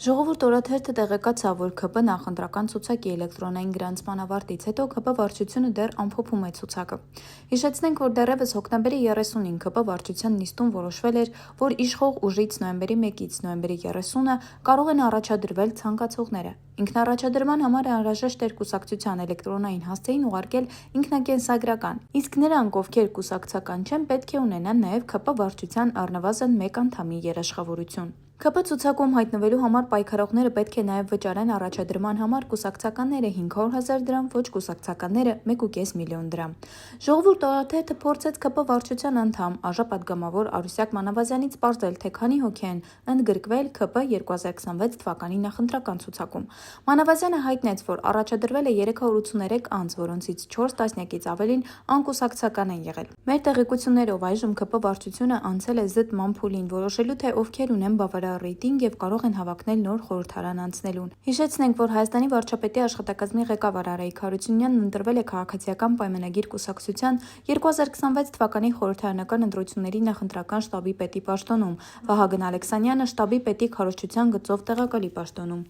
Ժողովուրդ օրաթերթը տեղեկացավ, որ ՔՊ նախընտրական ցուցակի էլեկտրոնային գրանցման ավարտից հետո ՔՊ վարչությունը դեռ ամփոփում է ցուցակը։ Հիշեցնենք, որ դեռևս հոկտեմբերի 30-ին ՔՊ վարչության նիստում որոշվել էր, որ իշխող ուժից նոյեմբերի 1-ից նոյեմբերի 30-ը կարող են առաջադրվել ցանկացողները։ Ինքնառաջադրման համար անհրաժեշտ էր կուսակցության էլեկտրոնային հասցեին ուղարկել ինքնակենսագրական, իսկ նրանք, ովքեր կուսակցական չեն, պետք է ունենան նաև ՔՊ վարչության առնվազն 1 անդամի երաշխավորություն։ ՔՊ ցուցակում հայտնվելու համար պայքարողները պետք է նաև վճարեն առաջադրման համար կուսակցականները 500,000 դրամ, ոչ կուսակցականները 1,5 միլիոն դրամ։ Ժողովուրդ օրաթերթը փորձեց ՔՊ վարչության անդամ ԱԺ Արուսյակ Մանավազյանից պարզել, թե քանի հոգի են ընդգրկվել ՔՊ 2026 թվականի նախընտրական ցուցակում։ Մանավազյանը հայտնեց, որ առաջադրվել է 383 անձ, որոնցից 4 տասնյակից ավելին անկուսակցական են եղել։ Մեր տեղեկություններով այժմ ՔՊ վարչությունը անցել է զտման փուլին, որոշելու թե ովքեր ունեն բավարար ռեյտինգ եւ կարող են հավակնել նոր խորհրդարան անցնելուն։ Հիշեցնենք, որ Հայաստանի վարչապետի աշխատակազմի ղեկավար Արայիկ Հարությունյանն ընտրվել է Քաղաքացիական պայմանագիր կուսակցության 2026 թվականի խորհրդարանական ընտրությունների նախընտրական շտաբի պետի պաշտոնում, Վահագն Ալեքսանյանը շտաբի պետի քարոզչության գծով տեղակալի պաշտոնում։